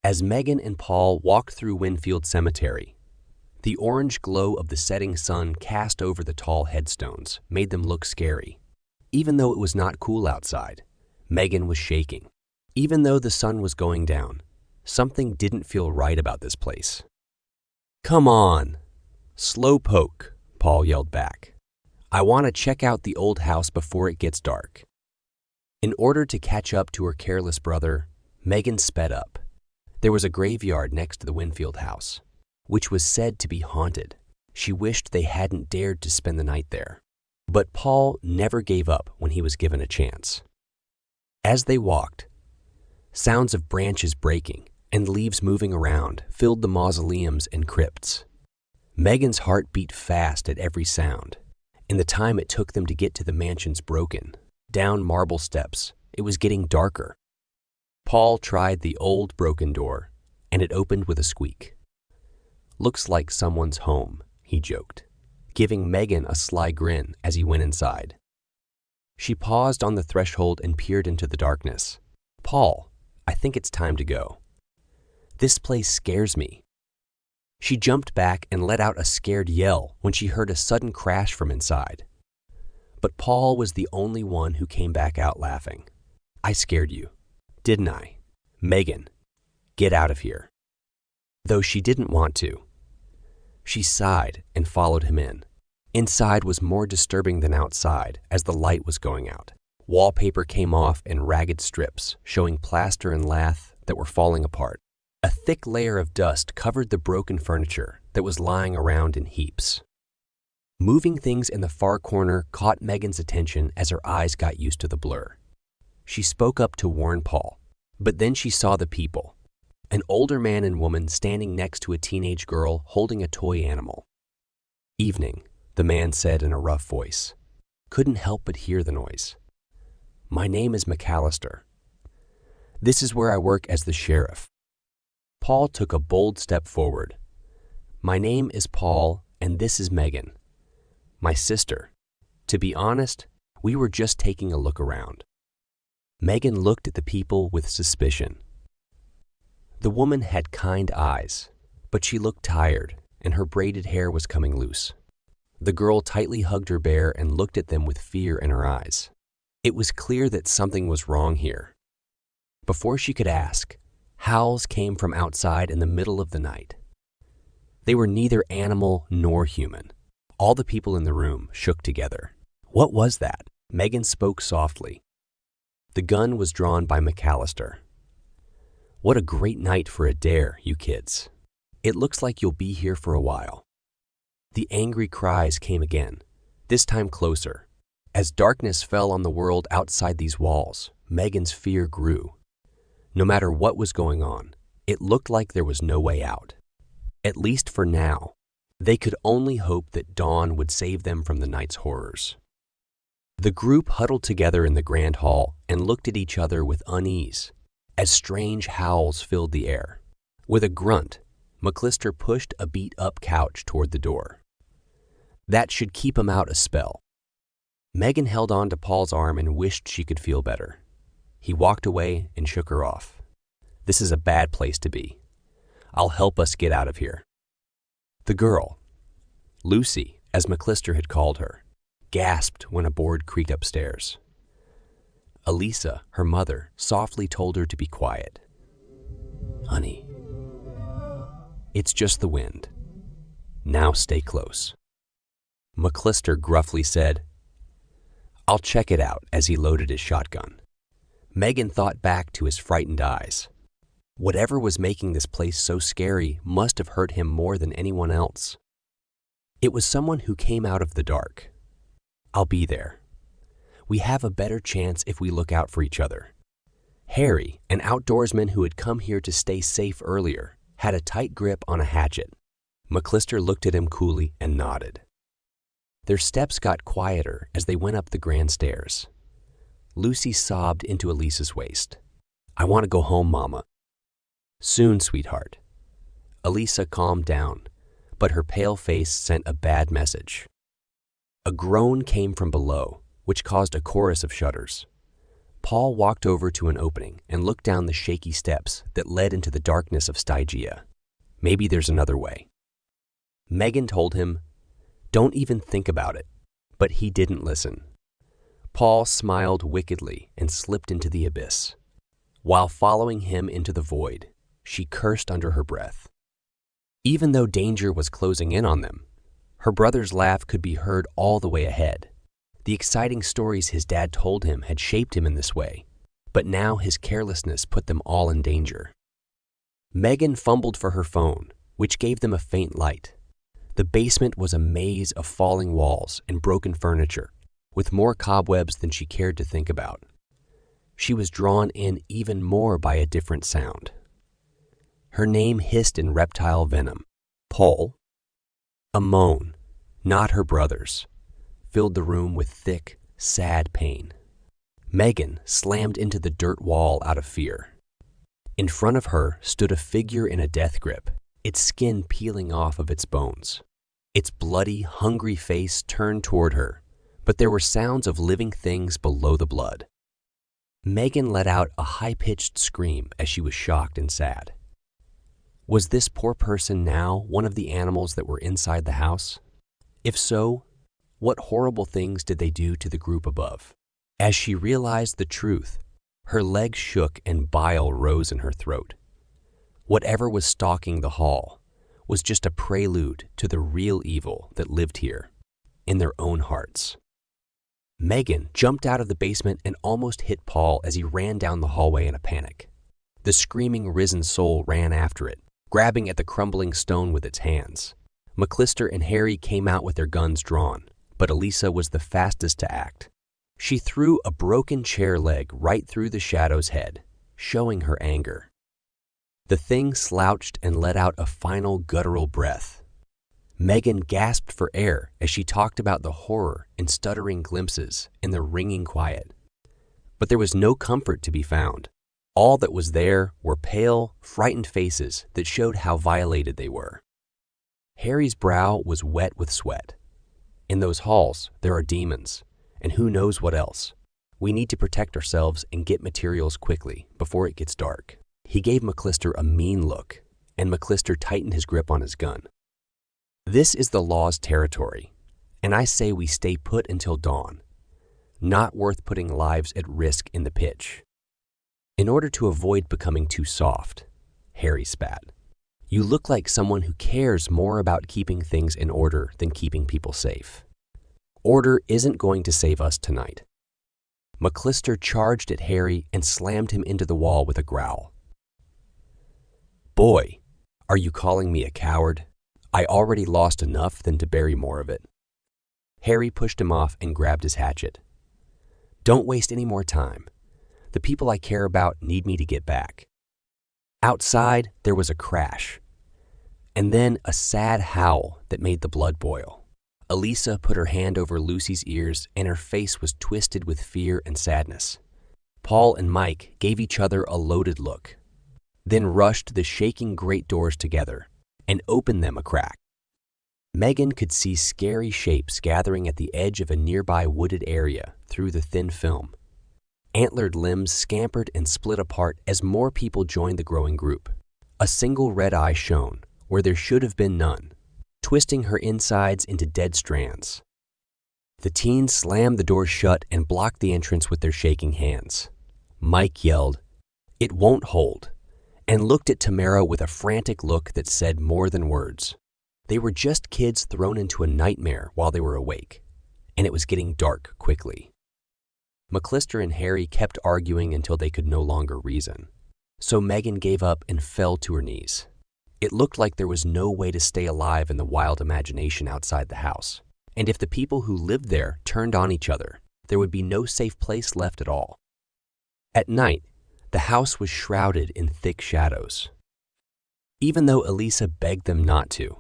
As Megan and Paul walked through Winfield Cemetery, the orange glow of the setting sun cast over the tall headstones made them look scary. Even though it was not cool outside, Megan was shaking. Even though the sun was going down, something didn't feel right about this place. "Come on, slowpoke," Paul yelled back. "I want to check out the old house before it gets dark." In order to catch up to her careless brother, Megan sped up. There was a graveyard next to the Winfield house, which was said to be haunted. She wished they hadn't dared to spend the night there. But Paul never gave up when he was given a chance. As they walked, sounds of branches breaking and leaves moving around filled the mausoleums and crypts. Megan's heart beat fast at every sound. In the time it took them to get to the mansion's broken, down marble steps, it was getting darker. Paul tried the old broken door, and it opened with a squeak. "Looks like someone's home," he joked, giving Megan a sly grin as he went inside. She paused on the threshold and peered into the darkness. "Paul, I think it's time to go. This place scares me." She jumped back and let out a scared yell when she heard a sudden crash from inside. But Paul was the only one who came back out laughing. "I scared you, didn't I? Megan, get out of here." Though she didn't want to. She sighed and followed him in. Inside was more disturbing than outside as the light was going out. Wallpaper came off in ragged strips, showing plaster and lath that were falling apart. A thick layer of dust covered the broken furniture that was lying around in heaps. Moving things in the far corner caught Megan's attention as her eyes got used to the blur. She spoke up to warn Paul, but then she saw the people. An older man and woman standing next to a teenage girl holding a toy animal. "Evening," the man said in a rough voice. Couldn't help but hear the noise. "My name is McAllister. This is where I work as the sheriff." Paul took a bold step forward. "My name is Paul, and this is Megan. My sister. To be honest, we were just taking a look around." Megan looked at the people with suspicion. The woman had kind eyes, but she looked tired, and her braided hair was coming loose. The girl tightly hugged her bear and looked at them with fear in her eyes. It was clear that something was wrong here. Before she could ask, howls came from outside in the middle of the night. They were neither animal nor human. All the people in the room shook together. "What was that?" Megan spoke softly. The gun was drawn by McAllister. "What a great night for a dare, you kids. It looks like you'll be here for a while." The angry cries came again, this time closer. As darkness fell on the world outside these walls, Megan's fear grew. No matter what was going on, it looked like there was no way out. At least for now, they could only hope that dawn would save them from the night's horrors. The group huddled together in the grand hall and looked at each other with unease as strange howls filled the air. With a grunt, McAllister pushed a beat-up couch toward the door. That should keep him out a spell. Megan held on to Paul's arm and wished she could feel better. He walked away and shook her off. "This is a bad place to be. I'll help us get out of here." The girl, Lucy, as McAllister had called her, gasped when a board creaked upstairs. Elisa, her mother, softly told her to be quiet. "Honey, it's just the wind. Now stay close." McAllister gruffly said, "I'll check it out," as he loaded his shotgun. Megan thought back to his frightened eyes. Whatever was making this place so scary must have hurt him more than anyone else. It was someone who came out of the dark. "I'll be there. We have a better chance if we look out for each other." Harry, an outdoorsman who had come here to stay safe earlier, had a tight grip on a hatchet. McAllister looked at him coolly and nodded. Their steps got quieter as they went up the grand stairs. Lucy sobbed into Elisa's waist. "I want to go home, Mama." "Soon, sweetheart." Elisa calmed down, but her pale face sent a bad message. A groan came from below, which caused a chorus of shudders. Paul walked over to an opening and looked down the shaky steps that led into the darkness of Stygia. Maybe there's another way. Megan told him, "Don't even think about it," but he didn't listen. Paul smiled wickedly and slipped into the abyss. While following him into the void, she cursed under her breath. Even though danger was closing in on them, her brother's laugh could be heard all the way ahead. The exciting stories his dad told him had shaped him in this way, but now his carelessness put them all in danger. Megan fumbled for her phone, which gave them a faint light. The basement was a maze of falling walls and broken furniture, with more cobwebs than she cared to think about. She was drawn in even more by a different sound. Her name hissed in reptile venom. Paul. A moan, not her brother's, filled the room with thick, sad pain. Megan slammed into the dirt wall out of fear. In front of her stood a figure in a death grip, its skin peeling off of its bones. Its bloody, hungry face turned toward her, but there were sounds of living things below the blood. Megan let out a high-pitched scream as she was shocked and sad. Was this poor person now one of the animals that were inside the house? If so, what horrible things did they do to the group above? As she realized the truth, her legs shook and bile rose in her throat. Whatever was stalking the hall was just a prelude to the real evil that lived here, in their own hearts. Megan jumped out of the basement and almost hit Paul as he ran down the hallway in a panic. The screaming risen soul ran after it, grabbing at the crumbling stone with its hands. McClister and Harry came out with their guns drawn, but Elisa was the fastest to act. She threw a broken chair leg right through the shadow's head, showing her anger. The thing slouched and let out a final guttural breath. Megan gasped for air as she talked about the horror and stuttering glimpses in the ringing quiet. But there was no comfort to be found. All that was there were pale, frightened faces that showed how violated they were. Harry's brow was wet with sweat. In those halls, there are demons, and who knows what else. We need to protect ourselves and get materials quickly before it gets dark. He gave McClister a mean look, and McClister tightened his grip on his gun. This is the law's territory, and I say we stay put until dawn. Not worth putting lives at risk in the pitch. In order to avoid becoming too soft, Harry spat. You look like someone who cares more about keeping things in order than keeping people safe. Order isn't going to save us tonight. McClister charged at Harry and slammed him into the wall with a growl. Boy, are you calling me a coward? I already lost enough than to bury more of it. Harry pushed him off and grabbed his hatchet. Don't waste any more time. The people I care about need me to get back. Outside, there was a crash, and then a sad howl that made the blood boil. Elisa put her hand over Lucy's ears, and her face was twisted with fear and sadness. Paul and Mike gave each other a loaded look, then rushed the shaking great doors together and opened them a crack. Megan could see scary shapes gathering at the edge of a nearby wooded area through the thin film. Antlered limbs scampered and split apart as more people joined the growing group. A single red eye shone where there should have been none, twisting her insides into dead strands. The teens slammed the door shut and blocked the entrance with their shaking hands. Mike yelled, "It won't hold," and looked at Tamara with a frantic look that said more than words. They were just kids thrown into a nightmare while they were awake, and it was getting dark quickly. McClister and Harry kept arguing until they could no longer reason, so Megan gave up and fell to her knees. It looked like there was no way to stay alive in the wild imagination outside the house, and if the people who lived there turned on each other, there would be no safe place left at all. At night, the house was shrouded in thick shadows. Even though Elisa begged them not to,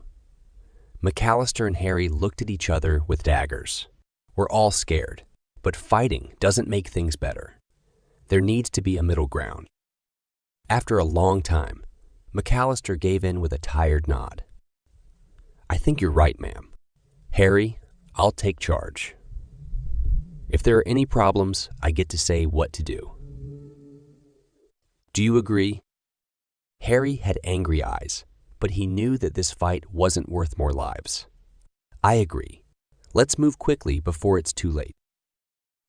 McAllister and Harry looked at each other with daggers. We're all scared, but fighting doesn't make things better. There needs to be a middle ground. After a long time, McAllister gave in with a tired nod. I think you're right, ma'am. Harry, I'll take charge. If there are any problems, I get to say what to do. Do you agree? Harry had angry eyes, but he knew that this fight wasn't worth more lives. I agree. Let's move quickly before it's too late.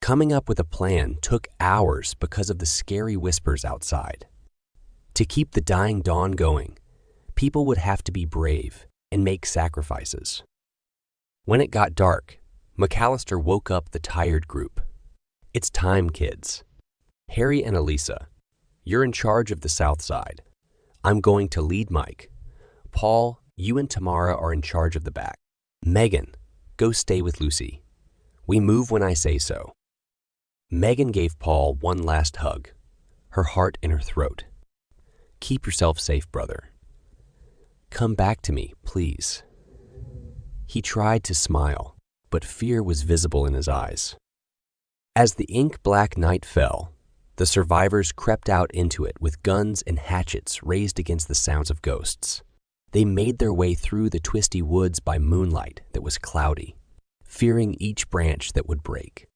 Coming up with a plan took hours because of the scary whispers outside. To keep the dying dawn going, people would have to be brave and make sacrifices. When it got dark, McAllister woke up the tired group. It's time, kids. Harry and Elisa, you're in charge of the south side. I'm going to lead Mike. Paul, you and Tamara are in charge of the back. Megan, go stay with Lucy. We move when I say so. Megan gave Paul one last hug, her heart in her throat. Keep yourself safe, brother. Come back to me, please. He tried to smile, but fear was visible in his eyes. As the ink-black night fell, the survivors crept out into it with guns and hatchets raised against the sounds of ghosts. They made their way through the twisty woods by moonlight that was cloudy, fearing each branch that would break.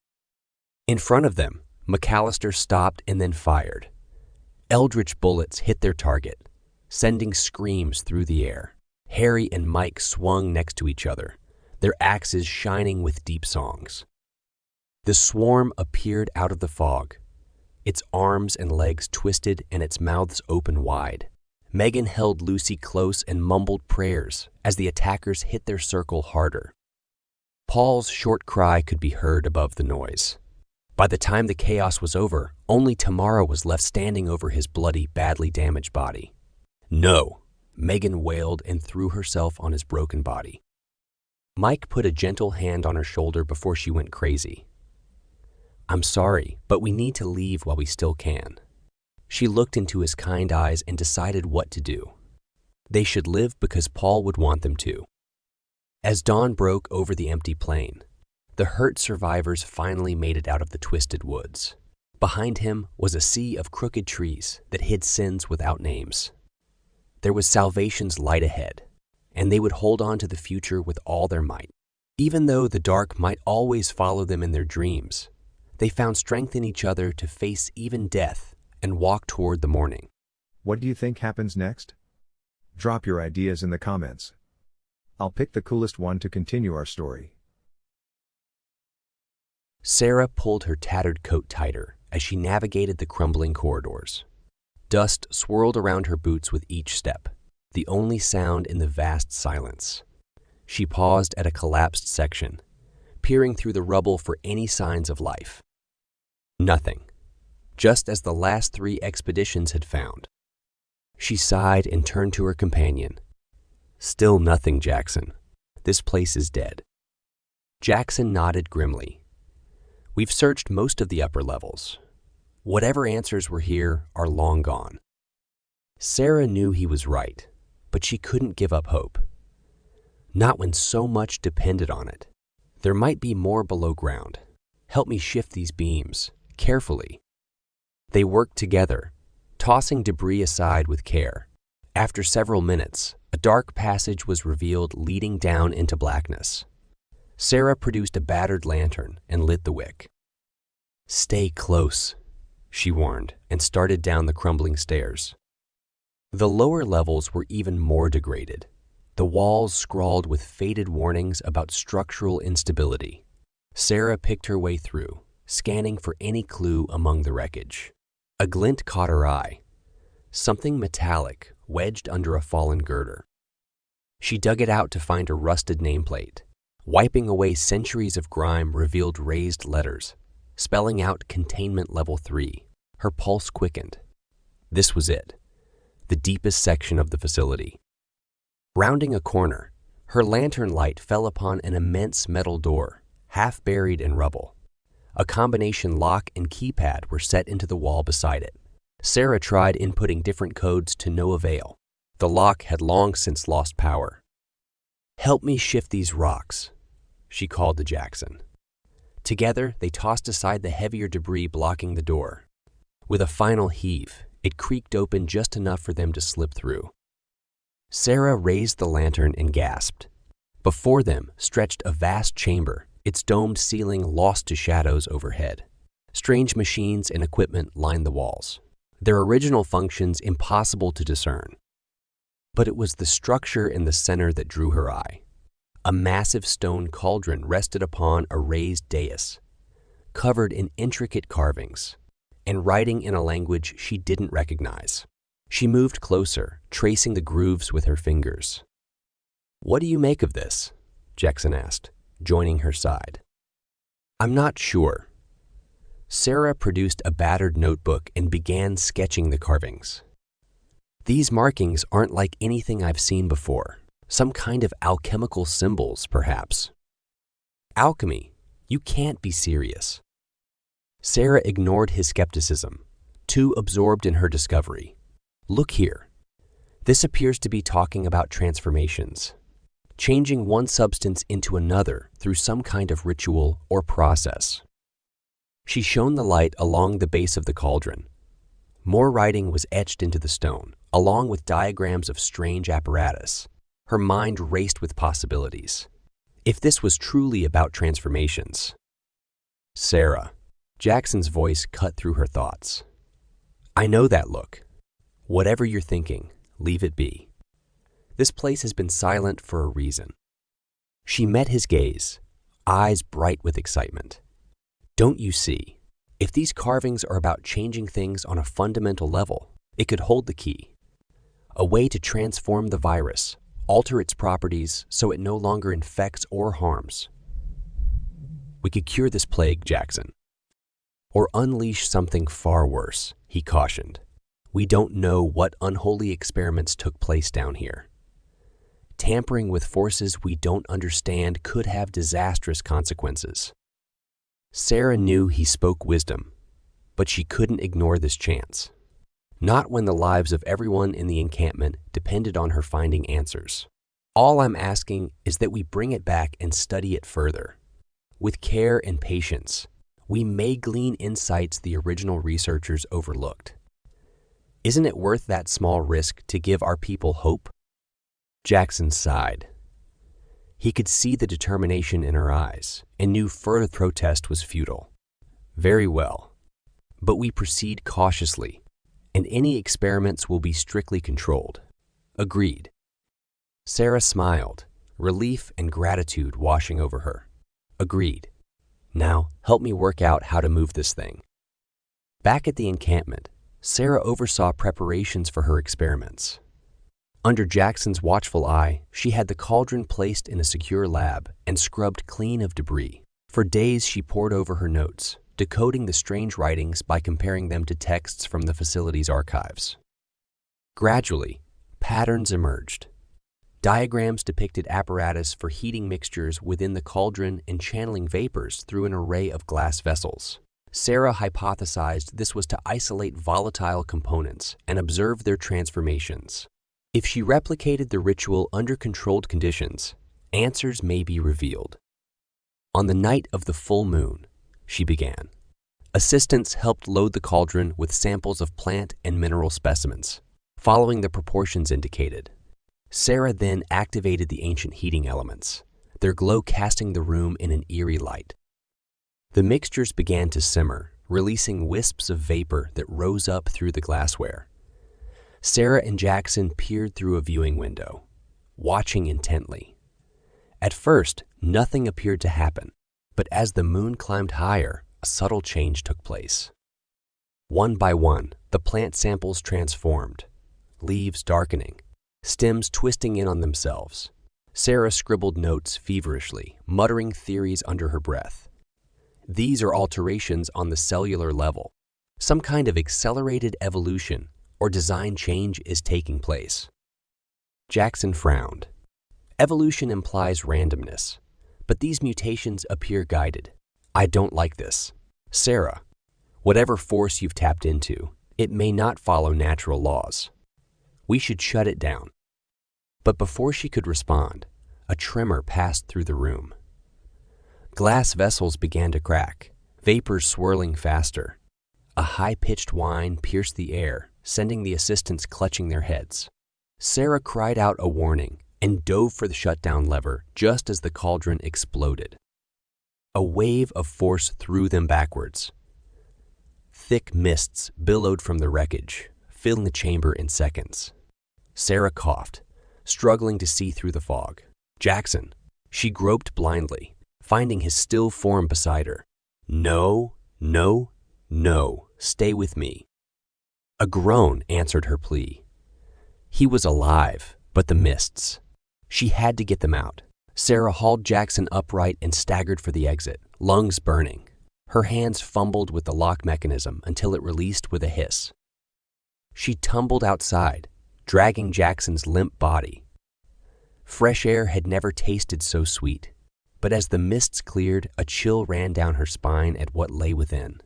In front of them, McAllister stopped and then fired. Eldritch bullets hit their target, sending screams through the air. Harry and Mike swung next to each other, their axes shining with deep songs. The swarm appeared out of the fog, its arms and legs twisted and its mouths open wide. Megan held Lucy close and mumbled prayers as the attackers hit their circle harder. Paul's short cry could be heard above the noise. By the time the chaos was over, only Tamara was left standing over his bloody, badly damaged body. No, Megan wailed and threw herself on his broken body. Mike put a gentle hand on her shoulder before she went crazy. I'm sorry, but we need to leave while we still can. She looked into his kind eyes and decided what to do. They should live because Paul would want them to. As dawn broke over the empty plain, the hurt survivors finally made it out of the twisted woods. Behind him was a sea of crooked trees that hid sins without names. There was salvation's light ahead, and they would hold on to the future with all their might. Even though the dark might always follow them in their dreams, they found strength in each other to face even death and walk toward the morning. What do you think happens next? Drop your ideas in the comments. I'll pick the coolest one to continue our story. Sarah pulled her tattered coat tighter as she navigated the crumbling corridors. Dust swirled around her boots with each step, the only sound in the vast silence. She paused at a collapsed section, peering through the rubble for any signs of life. Nothing, just as the last 3 expeditions had found. She sighed and turned to her companion. Still nothing, Jackson. This place is dead. Jackson nodded grimly. We've searched most of the upper levels. Whatever answers were here are long gone. Sarah knew he was right, but she couldn't give up hope. Not when so much depended on it. There might be more below ground. Help me shift these beams, carefully. They worked together, tossing debris aside with care. After several minutes, a dark passage was revealed leading down into blackness. Sarah produced a battered lantern and lit the wick. Stay close, she warned, and started down the crumbling stairs. The lower levels were even more degraded, the walls scrawled with faded warnings about structural instability. Sarah picked her way through, scanning for any clue among the wreckage. A glint caught her eye, something metallic wedged under a fallen girder. She dug it out to find a rusted nameplate. Wiping away centuries of grime revealed raised letters, spelling out Containment Level 3. Her pulse quickened. This was it, the deepest section of the facility. Rounding a corner, her lantern light fell upon an immense metal door, half buried in rubble. A combination lock and keypad were set into the wall beside it. Sarah tried inputting different codes to no avail. The lock had long since lost power. Help me shift these rocks, she called to Jackson. Together, they tossed aside the heavier debris blocking the door. With a final heave, it creaked open just enough for them to slip through. Sarah raised the lantern and gasped. Before them stretched a vast chamber, its domed ceiling lost to shadows overhead. Strange machines and equipment lined the walls. their original functions impossible to discern. But it was the structure in the center that drew her eye. A massive stone cauldron rested upon a raised dais, covered in intricate carvings, and writing in a language she didn't recognize. She moved closer, tracing the grooves with her fingers. "What do you make of this?" Jackson asked, joining her side. "I'm not sure." Sarah produced a battered notebook and began sketching the carvings. "These markings aren't like anything I've seen before. Some kind of alchemical symbols, perhaps." "Alchemy? You can't be serious." Sarah ignored his skepticism, too absorbed in her discovery. "Look here. This appears to be talking about transformations, changing one substance into another through some kind of ritual or process." She shone the light along the base of the cauldron. More writing was etched into the stone, along with diagrams of strange apparatus. Her mind raced with possibilities. If this was truly about transformations. "Sarah," Jackson's voice cut through her thoughts. "I know that look. Whatever you're thinking, leave it be. This place has been silent for a reason." She met his gaze, eyes bright with excitement. "Don't you see? If these carvings are about changing things on a fundamental level, it could hold the key. A way to transform the virus, alter its properties so it no longer infects or harms. We could cure this plague, Jackson. Or unleash something far worse," he cautioned. "We don't know what unholy experiments took place down here. Tampering with forces we don't understand could have disastrous consequences." Sarah knew he spoke wisdom, but she couldn't ignore this chance. Not when the lives of everyone in the encampment depended on her finding answers. "All I'm asking is that we bring it back and study it further. With care and patience, we may glean insights the original researchers overlooked. Isn't it worth that small risk to give our people hope?" Jackson sighed. He could see the determination in her eyes and knew further protest was futile. "Very well, but we proceed cautiously, and any experiments will be strictly controlled." "Agreed." Sarah smiled, relief and gratitude washing over her. "Agreed. Now, help me work out how to move this thing." Back at the encampment, Sarah oversaw preparations for her experiments. Under Jackson's watchful eye, she had the cauldron placed in a secure lab and scrubbed clean of debris. For days, she pored over her notes, decoding the strange writings by comparing them to texts from the facility's archives. Gradually, patterns emerged. Diagrams depicted apparatus for heating mixtures within the cauldron and channeling vapors through an array of glass vessels. Sarah hypothesized this was to isolate volatile components and observe their transformations. If she replicated the ritual under controlled conditions, answers may be revealed. On the night of the full moon, she began. Assistants helped load the cauldron with samples of plant and mineral specimens, following the proportions indicated. Sarah then activated the ancient heating elements, their glow casting the room in an eerie light. The mixtures began to simmer, releasing wisps of vapor that rose up through the glassware. Sarah and Jackson peered through a viewing window, watching intently. At first, nothing appeared to happen, but as the moon climbed higher, a subtle change took place. One by one, the plant samples transformed, leaves darkening, stems twisting in on themselves. Sarah scribbled notes feverishly, muttering theories under her breath. These are alterations on the cellular level. Some kind of accelerated evolution or design change is taking place. Jackson frowned. Evolution implies randomness, but these mutations appear guided. "I don't like this. Sarah, whatever force you've tapped into, it may not follow natural laws. We should shut it down." But before she could respond, a tremor passed through the room. Glass vessels began to crack, vapors swirling faster. A high-pitched whine pierced the air, sending the assistants clutching their heads. Sarah cried out a warning and dove for the shutdown lever just as the cauldron exploded. A wave of force threw them backwards. Thick mists billowed from the wreckage, filling the chamber in seconds. Sarah coughed, struggling to see through the fog. Jackson. She groped blindly, finding his still form beside her. No, no, no, stay with me. A groan answered her plea. He was alive, but the mists. She had to get them out. Sarah hauled Jackson upright and staggered for the exit, lungs burning. Her hands fumbled with the lock mechanism until it released with a hiss. She tumbled outside, dragging Jackson's limp body. Fresh air had never tasted so sweet, but as the mists cleared, a chill ran down her spine at what lay within.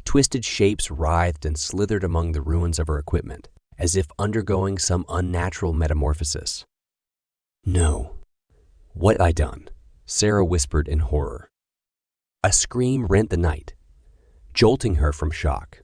Twisted shapes writhed and slithered among the ruins of her equipment, as if undergoing some unnatural metamorphosis. No. What I done? Sarah whispered in horror. A scream rent the night, jolting her from shock.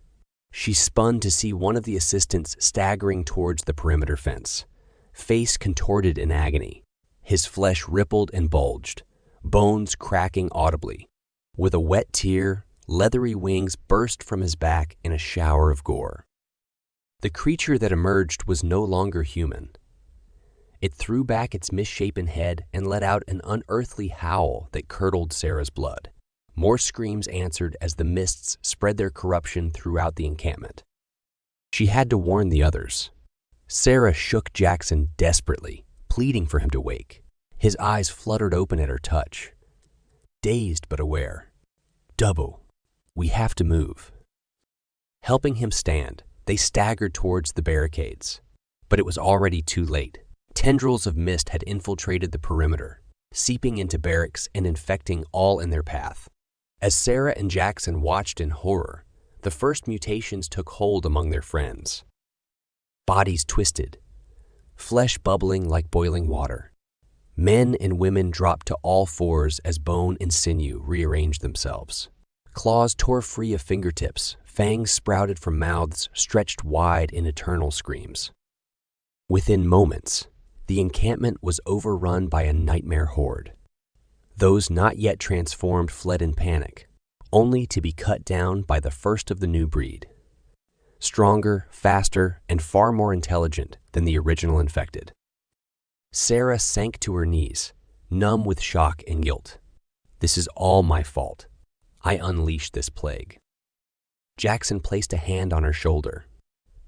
She spun to see one of the assistants staggering towards the perimeter fence, face contorted in agony. His flesh rippled and bulged, bones cracking audibly. With a wet tear, leathery wings burst from his back in a shower of gore. The creature that emerged was no longer human. It threw back its misshapen head and let out an unearthly howl that curdled Sarah's blood. More screams answered as the mists spread their corruption throughout the encampment. She had to warn the others. Sarah shook Jackson desperately, pleading for him to wake. His eyes fluttered open at her touch. Dazed but aware. Double. We have to move. Helping him stand, they staggered towards the barricades. But it was already too late. Tendrils of mist had infiltrated the perimeter, seeping into barracks and infecting all in their path. As Sarah and Jackson watched in horror, the first mutations took hold among their friends. Bodies twisted, flesh bubbling like boiling water. Men and women dropped to all fours as bone and sinew rearranged themselves. Claws tore free of fingertips, fangs sprouted from mouths stretched wide in eternal screams. Within moments, the encampment was overrun by a nightmare horde. Those not yet transformed fled in panic, only to be cut down by the first of the new breed. Stronger, faster, and far more intelligent than the original infected. Sarah sank to her knees, numb with shock and guilt. This is all my fault. I unleashed this plague. Jackson placed a hand on her shoulder.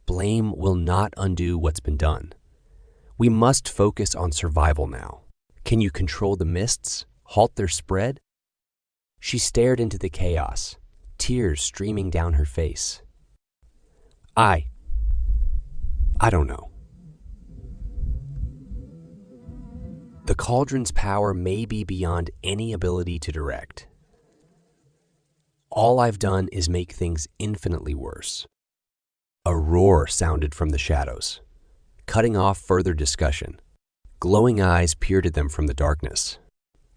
Blame will not undo what's been done. We must focus on survival now. Can you control the mists? Halt their spread? She stared into the chaos, tears streaming down her face. I don't know. The cauldron's power may be beyond any ability to direct. All I've done is make things infinitely worse. A roar sounded from the shadows, cutting off further discussion. Glowing eyes peered at them from the darkness.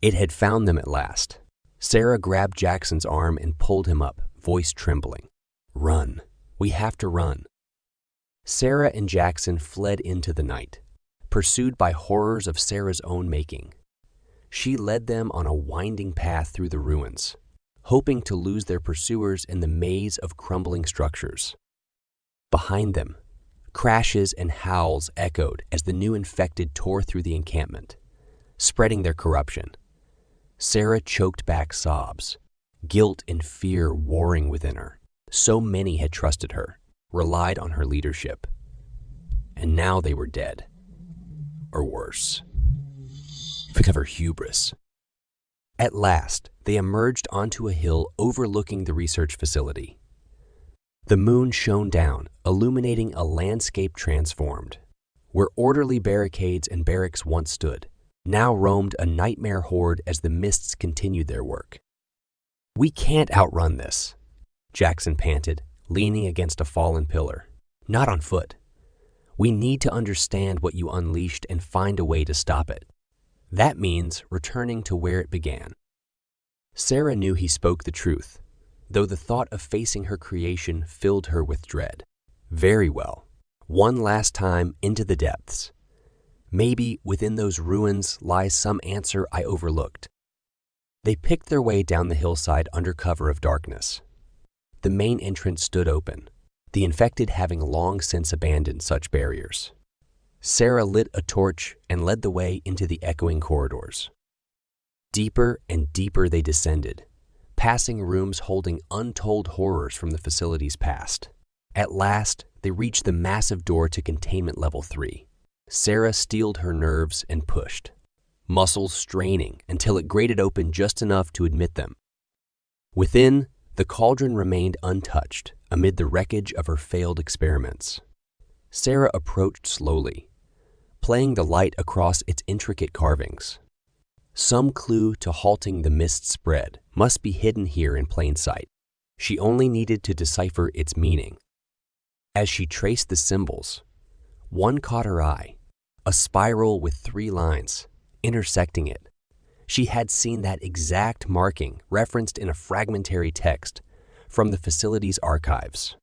It had found them at last. Sarah grabbed Jackson's arm and pulled him up, voice trembling. Run. We have to run. Sarah and Jackson fled into the night, pursued by horrors of Sarah's own making. She led them on a winding path through the ruins, hoping to lose their pursuers in the maze of crumbling structures. Behind them, crashes and howls echoed as the new infected tore through the encampment, spreading their corruption. Sarah choked back sobs, guilt and fear warring within her. So many had trusted her, relied on her leadership, and now they were dead. Or worse, because of her hubris. At last, they emerged onto a hill overlooking the research facility. The moon shone down, illuminating a landscape transformed. Where orderly barricades and barracks once stood, now roamed a nightmare horde as the mists continued their work. We can't outrun this, Jackson panted, leaning against a fallen pillar. Not on foot. We need to understand what you unleashed and find a way to stop it. That means returning to where it began. Sarah knew he spoke the truth, though the thought of facing her creation filled her with dread. Very well. One last time into the depths. Maybe within those ruins lies some answer I overlooked. They picked their way down the hillside under cover of darkness. The main entrance stood open, the infected having long since abandoned such barriers. Sarah lit a torch and led the way into the echoing corridors. Deeper and deeper they descended, passing rooms holding untold horrors from the facility's past. At last, they reached the massive door to containment level 3. Sarah steeled her nerves and pushed, muscles straining until it grated open just enough to admit them. Within, the cauldron remained untouched amid the wreckage of her failed experiments. Sarah approached slowly, playing the light across its intricate carvings. Some clue to halting the mist spread must be hidden here in plain sight. She only needed to decipher its meaning. As she traced the symbols, one caught her eye, a spiral with 3 lines, intersecting it. She had seen that exact marking referenced in a fragmentary text from the facility's archives.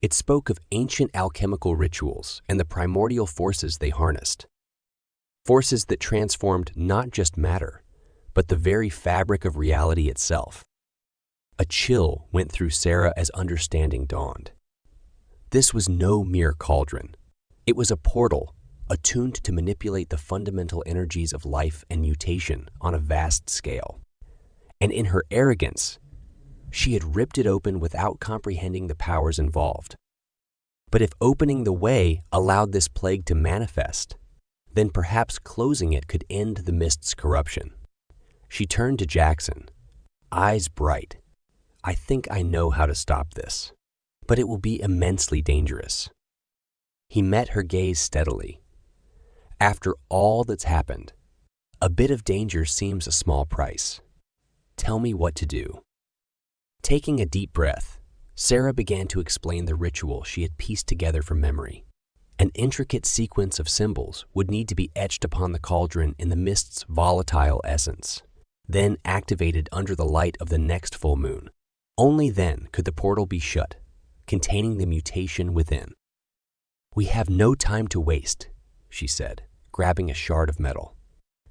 It spoke of ancient alchemical rituals and the primordial forces they harnessed. Forces that transformed not just matter, but the very fabric of reality itself. A chill went through Sarah as understanding dawned. This was no mere cauldron. It was a portal attuned to manipulate the fundamental energies of life and mutation on a vast scale. And in her arrogance, she had ripped it open without comprehending the powers involved. But if opening the way allowed this plague to manifest, then perhaps closing it could end the mist's corruption. She turned to Jackson, eyes bright. "I think I know how to stop this, but it will be immensely dangerous." He met her gaze steadily. "After all that's happened, a bit of danger seems a small price. Tell me what to do." Taking a deep breath, Sarah began to explain the ritual she had pieced together from memory. An intricate sequence of symbols would need to be etched upon the cauldron in the mist's volatile essence, then activated under the light of the next full moon. Only then could the portal be shut, containing the mutation within. "We have no time to waste," she said, grabbing a shard of metal.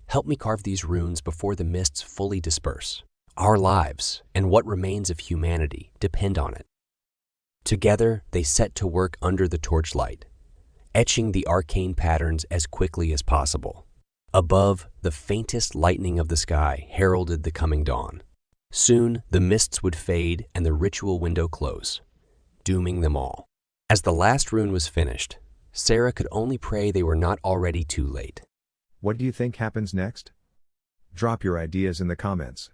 "Help me carve these runes before the mists fully disperse. Our lives and what remains of humanity depend on it." Together, they set to work under the torchlight, etching the arcane patterns as quickly as possible. Above, the faintest lightning of the sky heralded the coming dawn. Soon, the mists would fade and the ritual window close, dooming them all. As the last rune was finished, Sarah could only pray they were not already too late. What do you think happens next? Drop your ideas in the comments.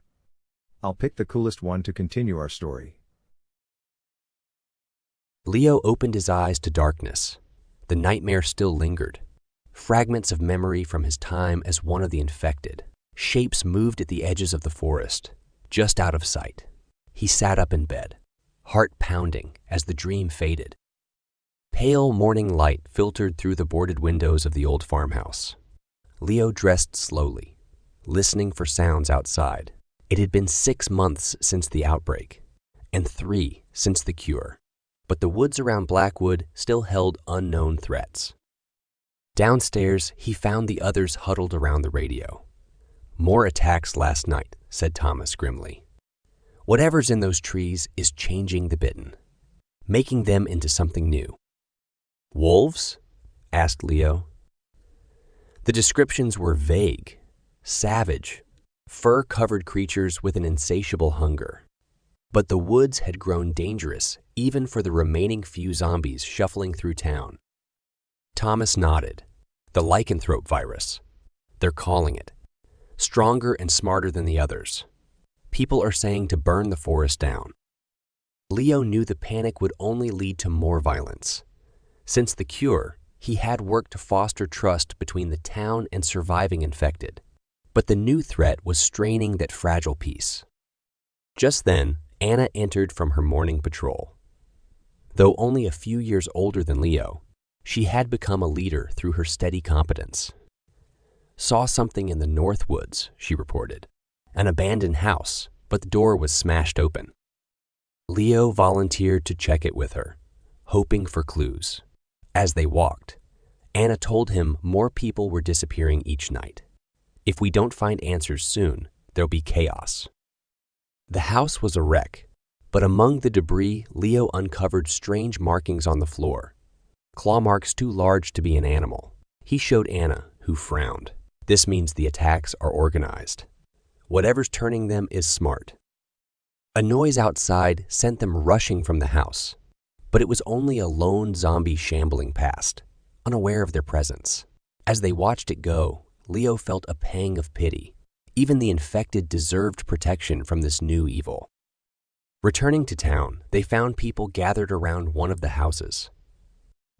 I'll pick the coolest one to continue our story. Leo opened his eyes to darkness. The nightmare still lingered. Fragments of memory from his time as one of the infected. Shapes moved at the edges of the forest, just out of sight. He sat up in bed, heart pounding as the dream faded. Pale morning light filtered through the boarded windows of the old farmhouse. Leo dressed slowly, listening for sounds outside. It had been 6 months since the outbreak, and 3 since the cure. But the woods around Blackwood still held unknown threats. Downstairs, he found the others huddled around the radio. "More attacks last night," said Thomas grimly. "Whatever's in those trees is changing the bitten, making them into something new." "Wolves?" asked Leo. The descriptions were vague, savage, fur-covered creatures with an insatiable hunger. But the woods had grown dangerous even for the remaining few zombies shuffling through town. Thomas nodded. "The lycanthrope virus. They're calling it. Stronger and smarter than the others. People are saying to burn the forest down." Leo knew the panic would only lead to more violence. Since the cure, he had worked to foster trust between the town and surviving infected. But the new threat was straining that fragile peace. Just then, Anna entered from her morning patrol. Though only a few years older than Leo, she had become a leader through her steady competence. "Saw something in the North Woods," she reported. "An abandoned house, but the door was smashed open." Leo volunteered to check it with her, hoping for clues. As they walked, Anna told him more people were disappearing each night. "If we don't find answers soon, there'll be chaos." The house was a wreck, But among the debris, Leo uncovered strange markings on the floor. Claw marks too large to be an animal. He showed Anna, who frowned. This means the attacks are organized. Whatever's turning them is smart. A noise outside sent them rushing from the house. But it was only a lone zombie shambling past, unaware of their presence. As they watched it go, Leo felt a pang of pity. Even the infected deserved protection from this new evil. Returning to town, they found people gathered around one of the houses.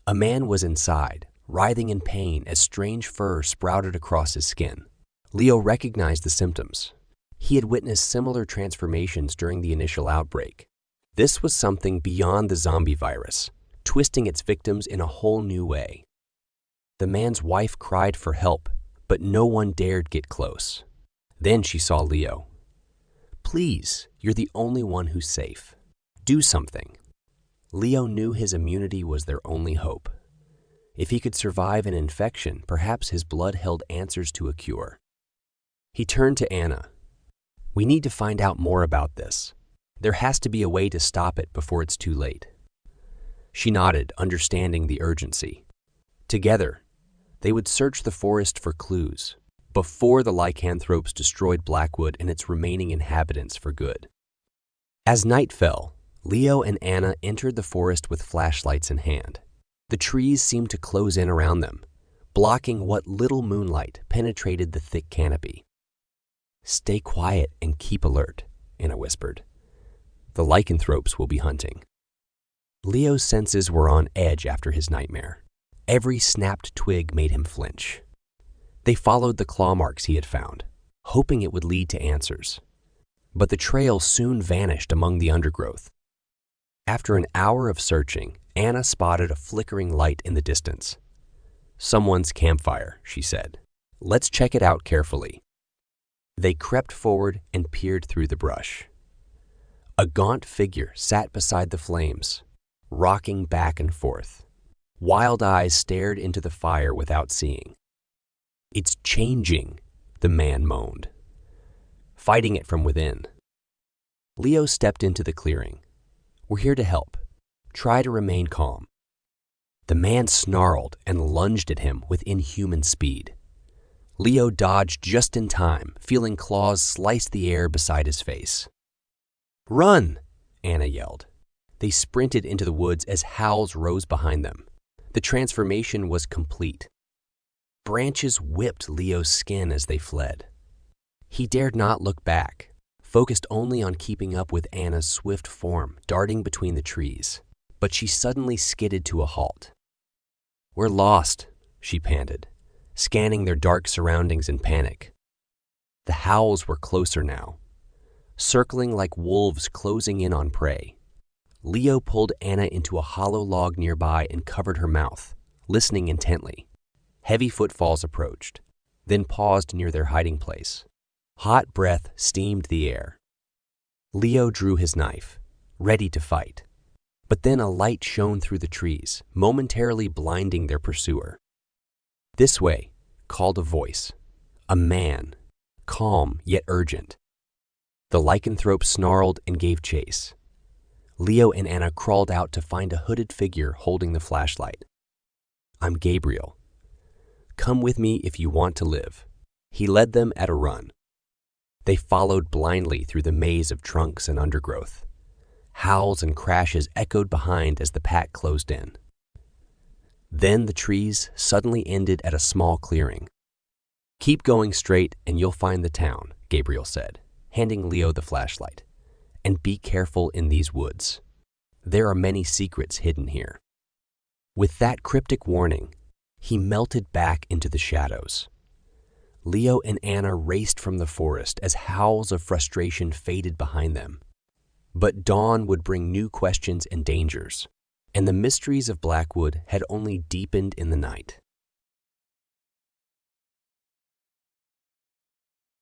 A man was inside, writhing in pain as strange fur sprouted across his skin. Leo recognized the symptoms. He had witnessed similar transformations during the initial outbreak. This was something beyond the zombie virus, twisting its victims in a whole new way. The man's wife cried for help, but no one dared get close. Then she saw Leo. "Please, you're the only one who's safe. Do something." Leo knew his immunity was their only hope. If he could survive an infection, perhaps his blood held answers to a cure. He turned to Anna. "We need to find out more about this. There has to be a way to stop it before it's too late." She nodded, understanding the urgency. Together, they would search the forest for clues, before the lycanthropes destroyed Blackwood and its remaining inhabitants for good. As night fell, Leo and Anna entered the forest with flashlights in hand. The trees seemed to close in around them, blocking what little moonlight penetrated the thick canopy. "Stay quiet and keep alert," Anna whispered. "The lycanthropes will be hunting." Leo's senses were on edge after his nightmare. Every snapped twig made him flinch. They followed the claw marks he had found, hoping it would lead to answers. But the trail soon vanished among the undergrowth. After an hour of searching, Anna spotted a flickering light in the distance. "Someone's campfire," she said. "Let's check it out carefully." They crept forward and peered through the brush. A gaunt figure sat beside the flames, rocking back and forth. Wild eyes stared into the fire without seeing. "It's changing," the man moaned, fighting it from within. Leo stepped into the clearing. "We're here to help. Try to remain calm." The man snarled and lunged at him with inhuman speed. Leo dodged just in time, feeling claws slice the air beside his face. "Run!" Anna yelled. They sprinted into the woods as howls rose behind them. The transformation was complete. Branches whipped Leo's skin as they fled. He dared not look back, focused only on keeping up with Anna's swift form darting between the trees. But she suddenly skidded to a halt. "We're lost," she panted, scanning their dark surroundings in panic. The howls were closer now, circling like wolves closing in on prey. Leo pulled Anna into a hollow log nearby and covered her mouth, listening intently. Heavy footfalls approached, then paused near their hiding place. Hot breath steamed the air. Leo drew his knife, ready to fight. But then a light shone through the trees, momentarily blinding their pursuer. "This way," called a voice. A man, calm yet urgent. The lycanthrope snarled and gave chase. Leo and Anna crawled out to find a hooded figure holding the flashlight. "I'm Gabriel. Come with me if you want to live." He led them at a run. They followed blindly through the maze of trunks and undergrowth. Howls and crashes echoed behind as the pack closed in. Then the trees suddenly ended at a small clearing. "Keep going straight and you'll find the town," Gabriel said, handing Leo the flashlight. "And be careful in these woods. There are many secrets hidden here." With that cryptic warning, he melted back into the shadows. Leo and Anna raced from the forest as howls of frustration faded behind them. But dawn would bring new questions and dangers, and the mysteries of Blackwood had only deepened in the night.